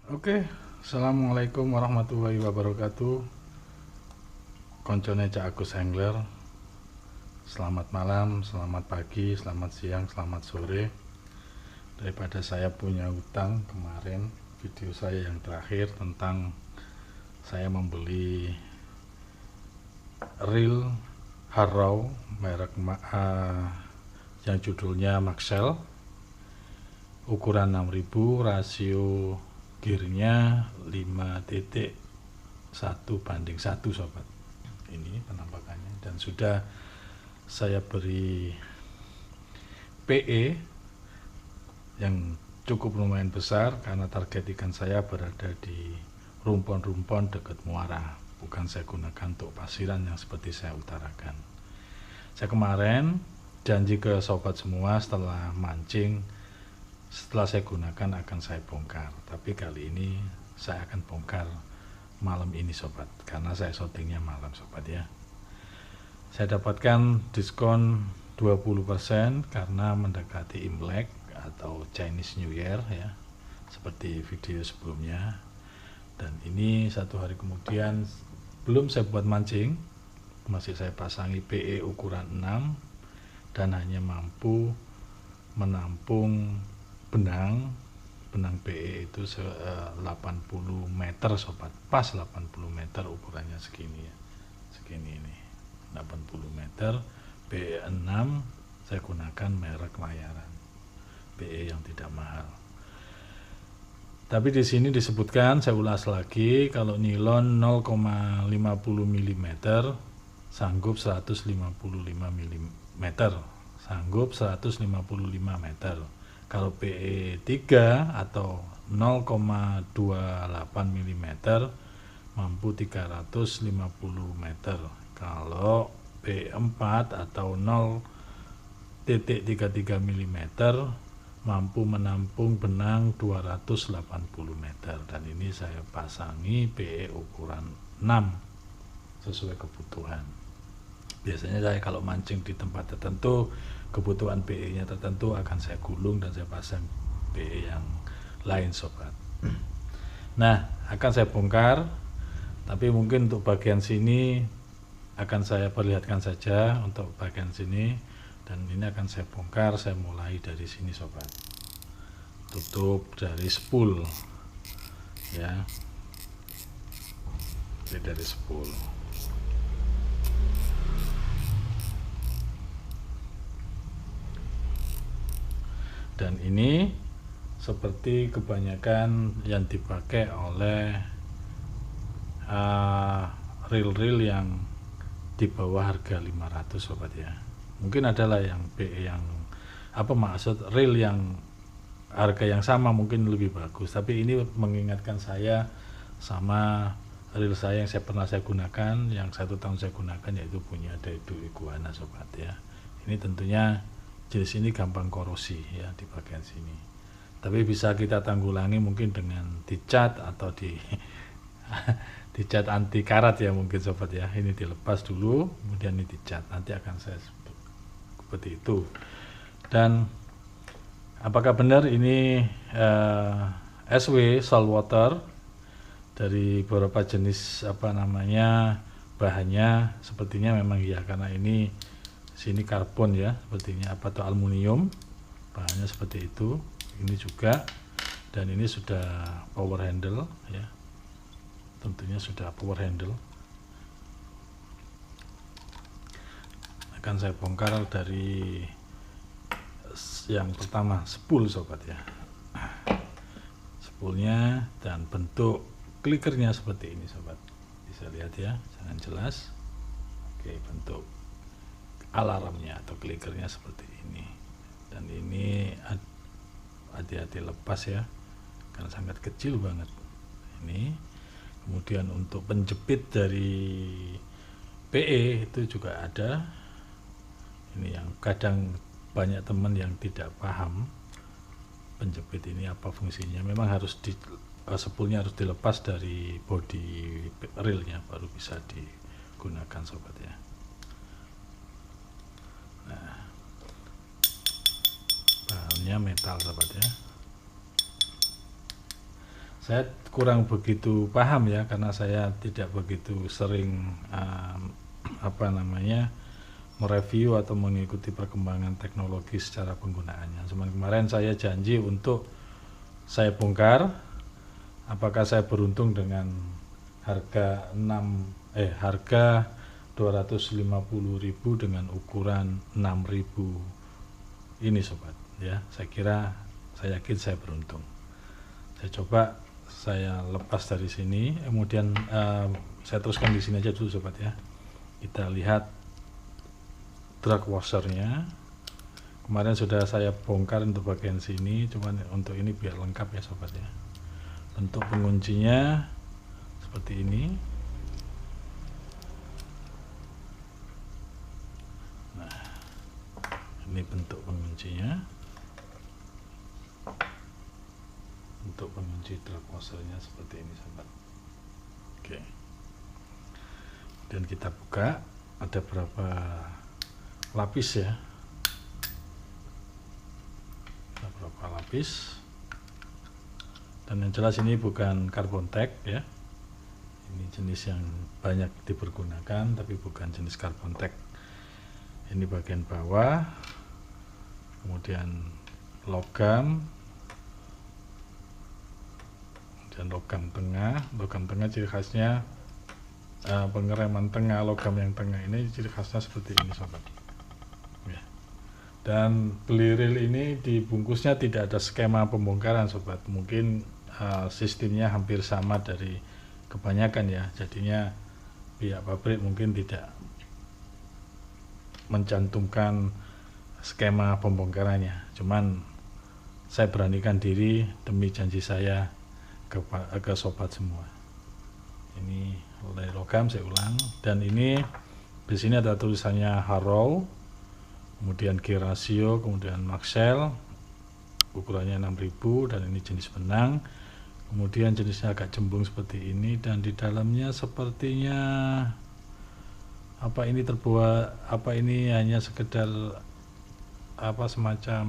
Oke, assalamualaikum warahmatullahi wabarakatuh. Koncone Cak Agus Hengler. Selamat malam, selamat pagi, selamat siang, selamat sore. Daripada saya punya utang kemarin video saya yang terakhir tentang saya membeli reel Harrow merek yang judulnya Maxell, ukuran 6000, rasio gearnya 5.1:1 sobat. Ini penampakannya, dan sudah saya beri PE yang cukup lumayan besar karena target ikan saya berada di rumpon-rumpon dekat muara, bukan saya gunakan untuk pasiran yang seperti saya utarakan. Saya kemarin janji ke sobat semua setelah mancing, setelah saya gunakan akan saya bongkar, tapi kali ini saya akan bongkar malam ini sobat, karena saya syutingnya malam sobat ya. Saya dapatkan diskon 20% karena mendekati Imlek atau Chinese New Year ya, seperti video sebelumnya. Dan ini satu hari kemudian, belum saya buat mancing, masih saya pasangi PE ukuran 6 dan hanya mampu menampung benang PE itu 80 meter sobat, pas 80 meter ukurannya segini ya, segini ini 80 meter PE 6. Saya gunakan merek layaran, PE yang tidak mahal. Tapi di sini disebutkan, saya ulas lagi, kalau nilon 0,50 mm sanggup 155 mm, sanggup 155 meter. Kalau PE 3 atau 0,28 mm mampu 350 meter. Kalau PE 4 atau 0,33 mm mampu menampung benang 280 meter. Dan ini saya pasangi PE ukuran 6 sesuai kebutuhan. Biasanya saya kalau mancing di tempat tertentu, kebutuhan PE nya tertentu, akan saya gulung dan saya pasang PE yang lain sobat. Nah, akan saya bongkar, tapi mungkin untuk bagian sini akan saya perlihatkan saja untuk bagian sini, dan ini akan saya bongkar. Saya mulai dari sini sobat, tutup dari spool ya, dari spool. Dan ini seperti kebanyakan yang dipakai oleh reel-reel yang di bawah harga 500 sobat ya. Mungkin adalah yang PE yang maksud reel yang harga yang sama mungkin lebih bagus, tapi ini mengingatkan saya sama reel saya yang pernah saya gunakan, yang 1 tahun saya gunakan, yaitu punya Daido Iguana sobat ya. Ini tentunya jenis ini gampang korosi ya di bagian sini, tapi bisa kita tanggulangi mungkin dengan dicat atau dicat anti karat ya mungkin sobat ya. Ini dilepas dulu, kemudian ini dicat, nanti akan saya seperti itu. Dan apakah benar ini SW saltwater dari beberapa jenis bahannya? Sepertinya memang iya, karena ini sini karbon ya, sepertinya atau aluminium, bahannya seperti itu. Ini juga, dan ini sudah power handle ya, tentunya sudah power handle. Akan saya bongkar dari yang pertama, spool sobat ya, spoolnya dan bentuk klikernya seperti ini sobat, bisa lihat ya, sangat jelas. Oke, bentuk alarmnya atau klikernya seperti ini. Dan ini hati-hati lepas ya, karena sangat kecil banget ini. Kemudian untuk penjepit dari PE itu juga ada. Ini yang kadang banyak teman yang tidak paham penjepit ini apa fungsinya. Memang harus spoolnya harus dilepas dari body reelnya baru bisa digunakan sobat ya. Nah, bahannya metal sobat ya. Saya kurang begitu paham ya, karena saya tidak begitu sering mereview atau mengikuti perkembangan teknologi secara penggunaannya. Cuman kemarin saya janji untuk saya bongkar apakah saya beruntung dengan harga 250.000 dengan ukuran 6.000 ini sobat ya. Saya yakin saya beruntung. Saya coba saya lepas dari sini, kemudian saya teruskan di sini aja dulu sobat ya. Kita lihat drag washernya. Kemarin sudah saya bongkar untuk bagian sini, cuman untuk ini biar lengkap ya sobat ya. Bentuk penguncinya seperti ini. Nah, ini bentuk penguncinya. Untuk pengunci drag washernya seperti ini sobat. Oke. Dan kita buka, ada berapa lapis ya. Ada berapa lapis. Dan yang jelas ini bukan carbon tag ya. Ini jenis yang banyak dipergunakan tapi bukan jenis carbon tag. Ini bagian bawah. Kemudian logam. Dan logam tengah ciri khasnya pengereman tengah, logam yang tengah ini ciri khasnya seperti ini sobat ya. Dan beliril ini dibungkusnya tidak ada skema pembongkaran sobat, mungkin sistemnya hampir sama dari kebanyakan ya, jadinya pihak pabrik mungkin tidak mencantumkan skema pembongkarannya. Cuman saya beranikan diri demi janji saya ke sobat semua. Ini oleh logam, saya ulang. Dan ini di sini ada tulisannya Harrow, kemudian key ratio, kemudian Maxell, ukurannya 6.000 dan ini jenis benang. Kemudian jenisnya agak cembung seperti ini dan di dalamnya sepertinya ini hanya sekedar semacam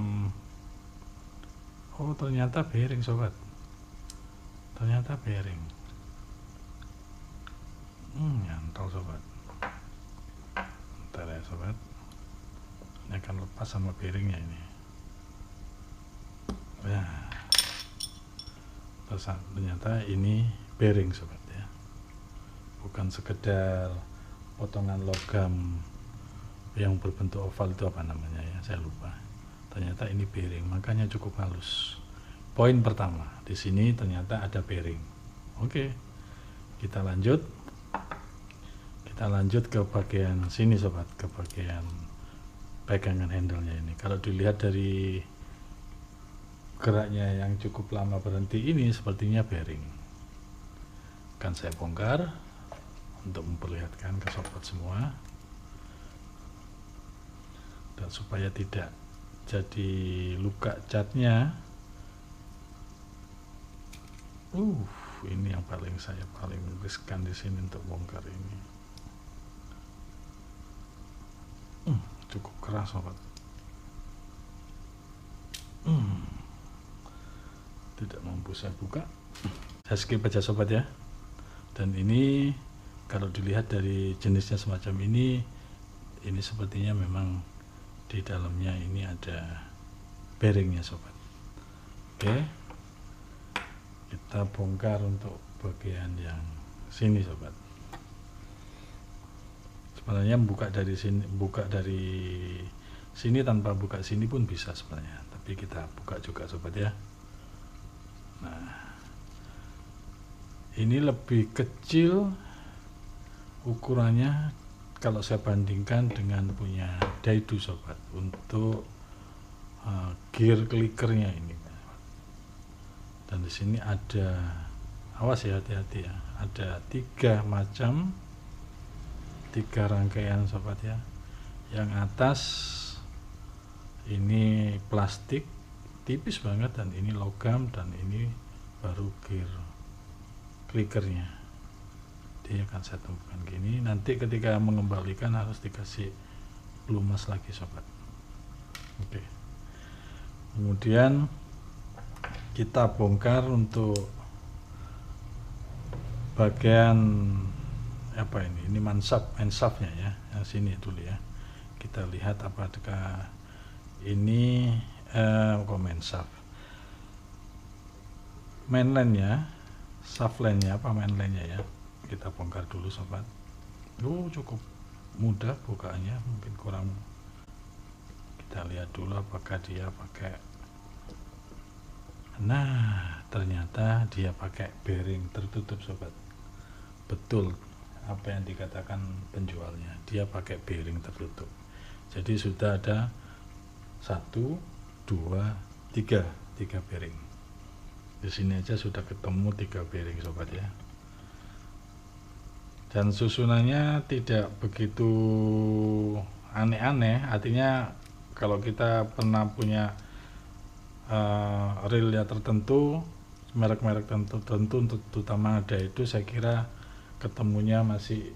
ternyata bearing sobat. Ternyata bearing. Nyantol sobat. Bentar ya sobat. Ini akan lepas sama bearingnya ini. Ya. Ternyata ini bearing sobat ya. Bukan sekedar potongan logam yang berbentuk oval, itu apa namanya ya, saya lupa. Ternyata ini bearing, makanya cukup halus. Poin pertama, di sini ternyata ada bearing. Oke, kita lanjut ke bagian sini sobat, ke bagian pegangan handle-nya ini. Kalau dilihat dari geraknya yang cukup lama berhenti ini, sepertinya bearing. Akan saya bongkar untuk memperlihatkan ke sobat semua, dan supaya tidak jadi luka catnya. Ini yang saya paling riskan di sini untuk bongkar ini. Cukup keras sobat. Tidak mampu saya buka. Saya skip aja sobat ya. Dan ini kalau dilihat dari jenisnya semacam ini sepertinya memang di dalamnya ini ada bearingnya sobat. Oke. Kita bongkar untuk bagian yang sini sobat. Sebenarnya buka dari sini tanpa buka sini pun bisa sebenarnya, tapi kita buka juga sobat ya. Nah, ini lebih kecil ukurannya kalau saya bandingkan dengan punya Daidu sobat, untuk gear clickernya ini. Dan di sini ada, awas ya, hati-hati ya, ada 3 rangkaian sobat ya. Yang atas ini plastik tipis banget, dan ini logam, dan ini baru gear clickernya. Dia akan saya temukan gini. Nanti ketika mengembalikan harus dikasih pelumas lagi sobat. Oke. Kemudian kita bongkar untuk bagian apa ini mansafnya ya, yang sini dulu ya. Kita lihat apakah ini kok mansaf, mainline-nya, shaftline-nya apa mainline-nya ya. Kita bongkar dulu sobat. Cukup mudah bukaannya, mungkin kurang. Kita lihat dulu apakah dia pakai. Nah, ternyata dia pakai bearing tertutup sobat. Betul apa yang dikatakan penjualnya, dia pakai bearing tertutup. Jadi sudah ada 1, 2, 3 bearing. Di sini aja sudah ketemu 3 bearing sobat ya. Dan susunannya tidak begitu aneh-aneh, artinya kalau kita pernah punya reel ya tertentu, merek-merek tertentu terutama ada itu, saya kira ketemunya masih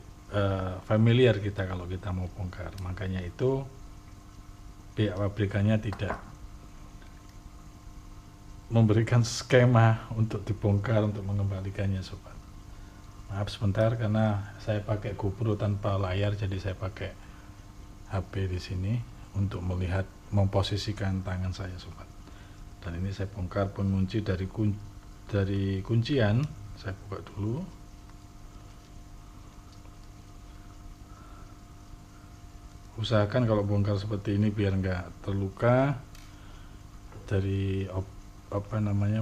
familiar kita kalau kita mau bongkar. Makanya itu pihak pabrikannya tidak memberikan skema untuk dibongkar, untuk mengembalikannya sobat. Maaf sebentar karena saya pakai GoPro tanpa layar, jadi saya pakai HP di sini untuk melihat, memposisikan tangan saya sobat. Dan ini saya bongkar pengunci dari kuncian. Saya buka dulu. Usahakan kalau bongkar seperti ini biar enggak terluka dari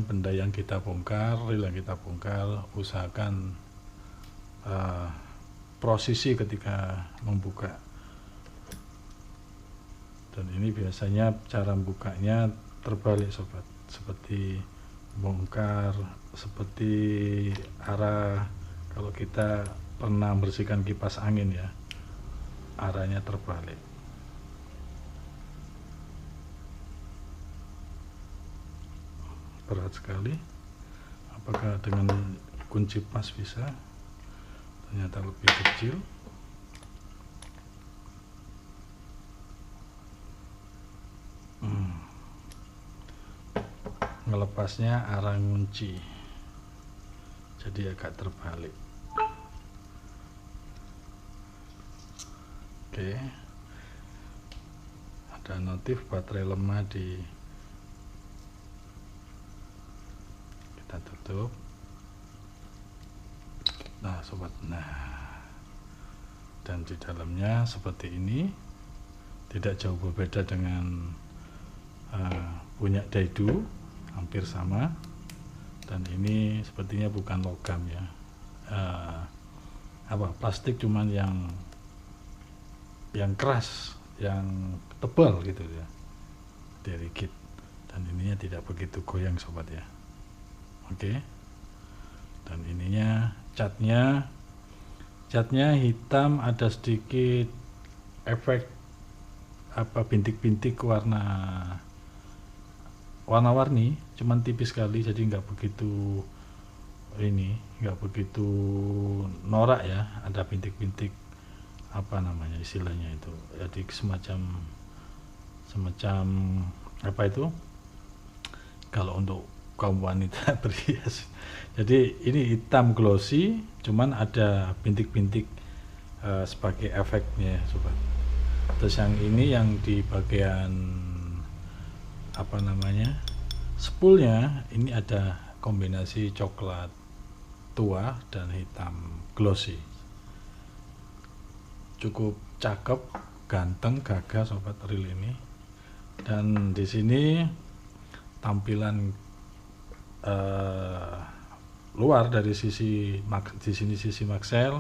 benda yang kita bongkar, reel yang kita bongkar. Usahakan posisi ketika membuka. Dan ini biasanya cara bukanya terbalik sobat, seperti bongkar, seperti arah kalau kita pernah bersihkan kipas angin ya, arahnya terbalik. Berat sekali. Apakah dengan kunci pas bisa? Ternyata lebih kecil. Melepasnya arah kunci, jadi agak terbalik. Oke, ada notif baterai lemah kita tutup. Nah sobat, dan di dalamnya seperti ini, tidak jauh berbeda dengan punya Daidu, hampir sama. Dan ini sepertinya bukan logam ya, plastik, cuman yang keras, yang tebal gitu ya, delicate. Dan ininya tidak begitu goyang sobat ya. Oke. Dan ininya catnya hitam, ada sedikit efek bintik-bintik warna-warni, cuman tipis sekali, jadi nggak begitu norak ya. Ada bintik-bintik istilahnya itu, jadi semacam kalau untuk kaum wanita berhias. Jadi ini hitam glossy, cuman ada bintik-bintik sebagai efeknya sobat. Terus yang ini yang di bagian spoolnya ini ada kombinasi coklat tua dan hitam glossy. Cukup cakep, ganteng, gagah sobat reel ini. Dan di sini tampilan luar dari sisi Maxell,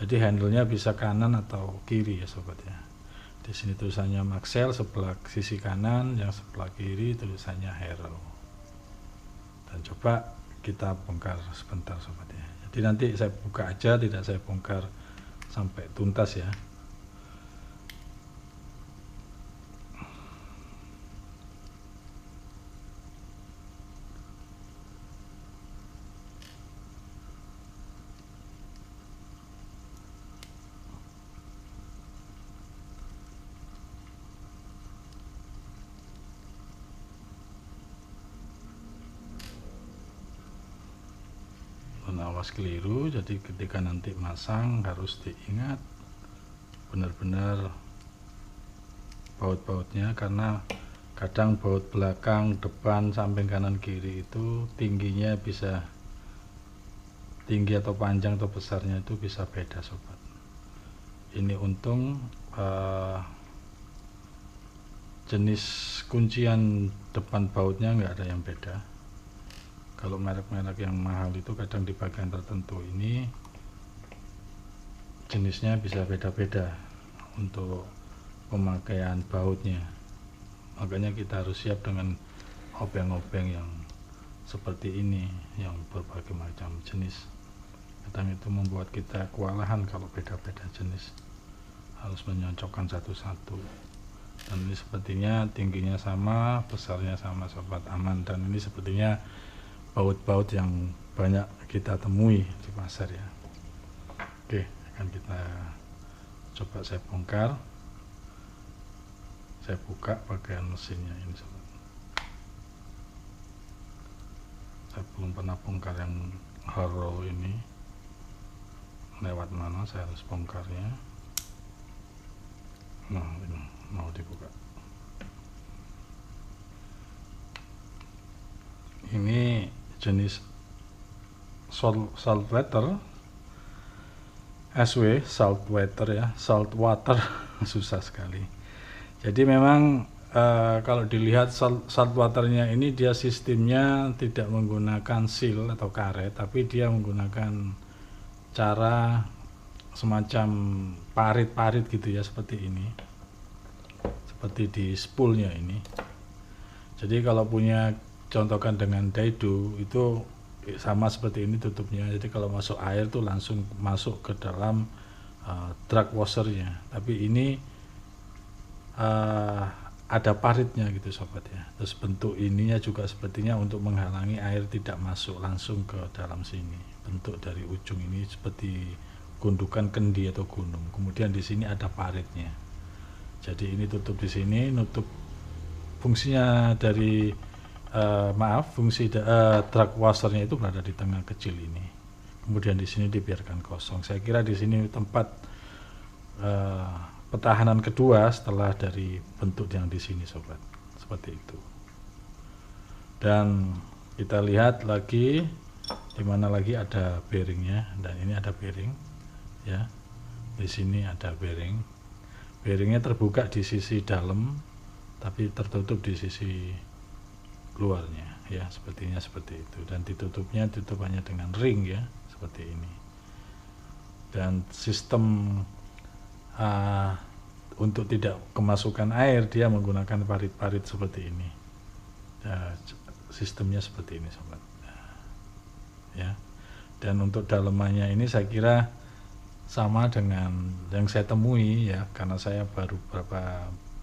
jadi handle-nya bisa kanan atau kiri ya sobat ya. Di sini tulisannya Maxell sebelah sisi kanan, yang sebelah kiri tulisannya Harrow. Dan coba kita bongkar sebentar sobat ya. Jadi nanti saya buka aja, tidak saya bongkar sampai tuntas ya. awas keliru. Jadi ketika nanti masang harus diingat benar-benar baut-bautnya, karena kadang baut belakang, depan, samping, kanan, kiri itu tingginya bisa tinggi atau panjang atau besarnya itu bisa beda sobat. Ini untung jenis kuncian depan bautnya nggak ada yang beda. Kalau merek-merek yang mahal itu kadang di bagian tertentu ini jenisnya bisa beda-beda untuk pemakaian bautnya. Makanya kita harus siap dengan obeng-obeng yang seperti ini, yang berbagai macam jenis. Kadang itu membuat kita kewalahan kalau beda-beda jenis, harus menyocokkan satu-satu. Dan ini sepertinya tingginya sama, besarnya sama sobat, aman. Dan ini sepertinya baut-baut yang banyak kita temui di pasar ya. Oke, akan kita coba saya bongkar. Saya buka bagian mesinnya ini sobat. Saya belum pernah bongkar yang Harrow ini, lewat mana saya harus bongkarnya. Nah, ini mau dibuka. Ini jenis saltwater, SW saltwater ya, saltwater susah sekali. Jadi memang kalau dilihat saltwaternya ini dia sistemnya tidak menggunakan seal atau karet, tapi dia menggunakan cara semacam parit-parit gitu ya, seperti ini, seperti di spoolnya ini. Jadi kalau punya contohkan dengan daidu itu sama seperti ini tutupnya. Jadi kalau masuk air tuh langsung masuk ke dalam drag washernya, tapi ini ada paritnya gitu sobat ya. Terus bentuk ininya juga sepertinya untuk menghalangi air tidak masuk langsung ke dalam sini. Bentuk dari ujung ini seperti gundukan kendi atau gunung. Kemudian di sini ada paritnya. Jadi ini tutup di sini, nutup fungsinya dari fungsi drag washernya itu berada di tengah kecil ini. Kemudian di sini dibiarkan kosong. Saya kira di sini tempat pertahanan kedua setelah dari bentuk yang di sini sobat, seperti itu. Dan kita lihat lagi di mana lagi ada bearingnya, dan ini ada bearing ya, di sini ada bearing. Bearingnya terbuka di sisi dalam tapi tertutup di sisi luarnya ya, sepertinya seperti itu. Dan ditutupnya tutupannya dengan ring ya, seperti ini. Dan sistem untuk tidak kemasukan air dia menggunakan parit-parit seperti ini. Sistemnya seperti ini sobat ya. Dan untuk dalemannya ini saya kira sama dengan yang saya temui ya, karena saya baru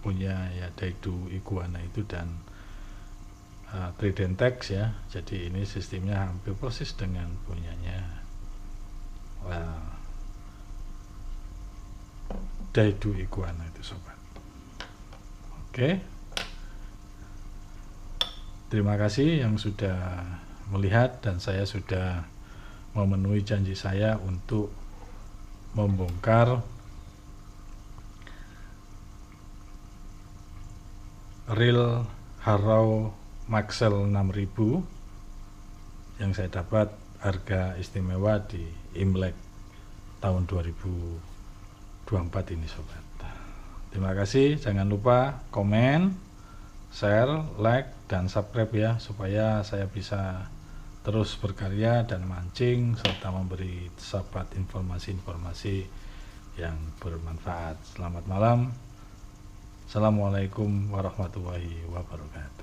punya ya daidu iguana itu dan Tridentex ya. Jadi ini sistemnya hampir persis dengan punyanya daidu iguana itu sobat. Oke, terima kasih yang sudah melihat, dan saya sudah memenuhi janji saya untuk membongkar reel Harrow Maxell 6000 yang saya dapat harga istimewa di Imlek tahun 2024 ini sobat. Terima kasih, jangan lupa komen, share, like, dan subscribe ya, supaya saya bisa terus berkarya dan mancing serta memberi sahabat informasi-informasi yang bermanfaat. Selamat malam. Assalamualaikum warahmatullahi wabarakatuh.